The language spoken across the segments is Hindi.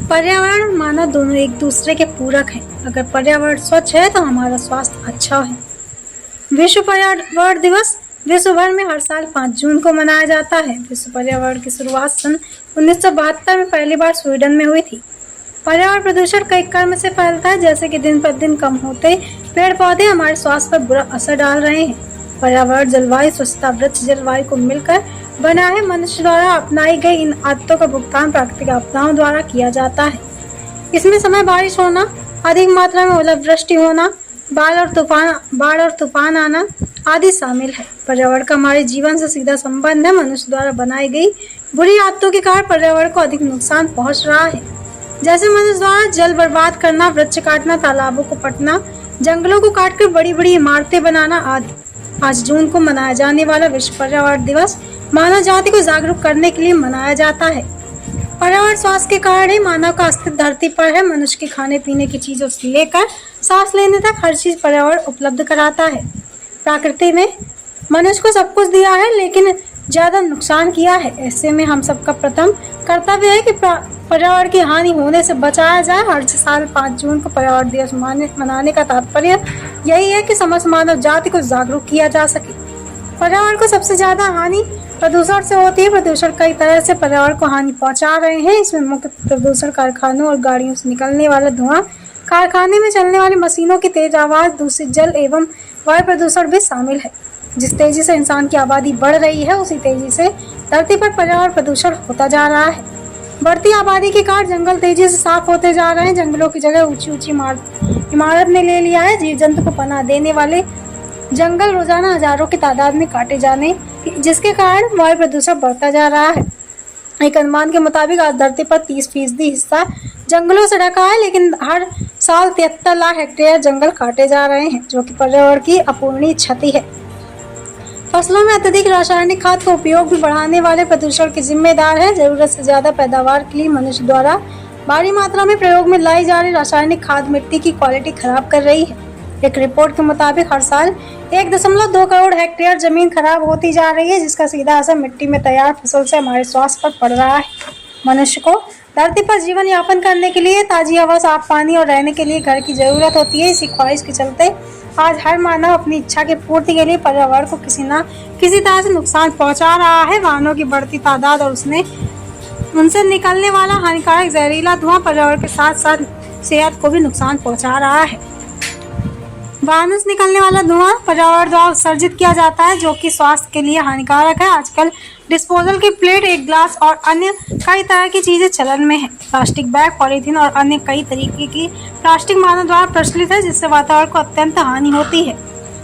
पर्यावरण और मानव दोनों एक दूसरे के पूरक हैं। अगर पर्यावरण स्वच्छ है तो हमारा स्वास्थ्य अच्छा है। विश्व पर्यावरण दिवस विश्व भर में हर साल 5 जून को मनाया जाता है। विश्व पर्यावरण की शुरुआत सन 1972 में पहली बार स्वीडन में हुई थी। पर्यावरण प्रदूषण कई क्रम से फैलता है, जैसे कि दिन पर दिन कम होते पेड़ पौधे हमारे स्वास्थ्य पर बुरा असर डाल रहे हैं। पर्यावरण, जलवायु, स्वच्छता, वृक्ष जलवायु को मिलकर बना है। मनुष्य द्वारा अपनाई गई इन आदतों का भुगतान प्राकृतिक आपदाओं द्वारा किया जाता है। इसमें समय बारिश होना, अधिक मात्रा में ओलावृष्टि होना, बाढ़ और तूफान आना आदि शामिल है। पर्यावरण का हमारे जीवन से सीधा संबंध है। मनुष्य द्वारा बनाई गई बुरी आदतों के कारण पर्यावरण को अधिक नुकसान पहुंच रहा है, जैसे मनुष्य द्वारा जल बर्बाद करना, वृक्ष काटना, तालाबों को पटना, जंगलों को काटकर बड़ी बड़ी इमारतें बनाना आदि। 5 जून को मनाया जाने वाला विश्व पर्यावरण दिवस मानव जाति को जागरूक करने के लिए मनाया जाता है। पर्यावरण स्वास्थ्य के कारण ही मानव का अस्तित्व धरती पर है। मनुष्य के खाने पीने की चीजों से लेकर सांस लेने तक हर चीज पर्यावरण उपलब्ध कराता है। प्रकृति ने मनुष्य को सब कुछ दिया है, लेकिन ज्यादा नुकसान किया है। ऐसे में हम सबका प्रथम कर्तव्य है कि पर्यावरण की हानि होने से बचाया जाए। हर साल 5 जून को पर्यावरण दिवस मनाने का तात्पर्य यही है कि समस्त मानव जाति को जागरूक किया जा सके। पर्यावरण को सबसे ज्यादा हानि प्रदूषण से होती है। प्रदूषण कई तरह से पर्यावरण को हानि पहुंचा रहे हैं। इसमें मुख्य प्रदूषण कारखानों और गाड़ियों से निकलने वाला धुआं, कारखाने में चलने वाली मशीनों की तेज आवाज, दूषित जल एवं वायु प्रदूषण भी शामिल है। जिस तेजी से इंसान की आबादी बढ़ रही है, उसी तेजी से धरती पर पर्यावरण प्रदूषण होता जा रहा है। बढ़ती आबादी के कारण जंगल तेजी से साफ होते जा रहे हैं। जंगलों की जगह ऊंची ऊंची इमारत ने ले लिया है। जीव जंतु को पनाह देने वाले जंगल रोजाना हजारों की तादाद में काटे जाने, जिसके कारण वायु प्रदूषण बढ़ता जा रहा है। एक अनुमान के मुताबिक आज धरती पर 30% हिस्सा जंगलों से ढका है, लेकिन हर साल 73 लाख हेक्टेयर जंगल काटे जा रहे हैं, जो कि पर्यावरण की अपूरणीय क्षति है। फसलों में अत्यधिक रासायनिक खाद का उपयोग भी बढ़ाने वाले प्रदूषण के जिम्मेदार है। जरूरत से ज्यादा पैदावार के लिए मनुष्य द्वारा भारी मात्रा में प्रयोग में लाई जा रही रासायनिक खाद मिट्टी की क्वालिटी खराब कर रही है। एक रिपोर्ट के मुताबिक हर साल 1.2 करोड़ हेक्टेयर जमीन खराब होती जा रही है, जिसका सीधा असर मिट्टी में तैयार फसल से हमारे स्वास्थ्य पर पड़ रहा है। मनुष्य को धरती पर जीवन यापन करने के लिए ताजी हवा, साफ पानी और रहने के लिए घर की जरूरत होती है। इसी ख्वाहिश के चलते आज हर मानव अपनी इच्छा की पूर्ति के लिए पर्यावरण को किसी न किसी तरह से नुकसान पहुंचा रहा है। वाहनों की बढ़ती तादाद और उनसे निकलने वाला हानिकारक जहरीला धुआं पर्यावरण के साथ साथ सेहत को भी नुकसान पहुंचा रहा है। वाहनों से निकलने वाला धुआं पर्यावरण द्वारा उत्सर्जित किया जाता है, जो कि स्वास्थ्य के लिए हानिकारक है। आजकल डिस्पोजल की प्लेट, एक ग्लास और अन्य कई तरह की चीजें चलन में है। प्लास्टिक बैग, पॉलीथीन और अन्य कई तरीके की प्लास्टिक मानव द्वारा प्रचलित है, जिससे वातावरण को अत्यंत हानि होती है।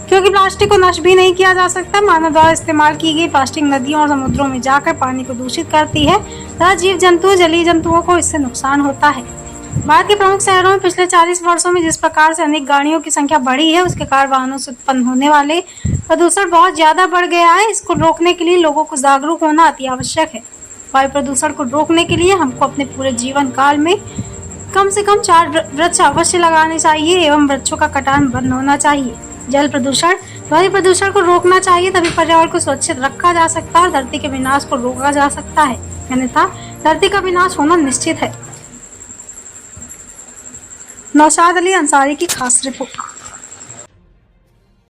क्योंकि प्लास्टिक को नष्ट भी नहीं किया जा सकता, मानव द्वारा इस्तेमाल की गई प्लास्टिक नदियों और समुद्रों में जाकर पानी को दूषित करती है तथा जीव जंतु, जलीय जंतुओं को इससे नुकसान होता है। भारत के प्रमुख शहरों में पिछले 40 वर्षों में जिस प्रकार से अनेक गाड़ियों की संख्या बढ़ी है, उसके कारण वाहनों से उत्पन्न होने वाले प्रदूषण बहुत ज्यादा बढ़ गया है। इसको रोकने के लिए लोगों को जागरूक होना अति आवश्यक है। वायु प्रदूषण को रोकने के लिए हमको अपने पूरे जीवन काल में कम से कम 4 वृक्ष अवश्य लगाने चाहिए एवं वृक्षों का कटान बंद होना चाहिए। जल प्रदूषण, ध्वनि प्रदूषण को रोकना चाहिए, तभी पर्यावरण को सुरक्षित रखा जा सकता है और धरती के विनाश को रोका जा सकता है, अन्यथा धरती का विनाश होना निश्चित है। नौशाद अली अंसारी की खास रिपोर्ट।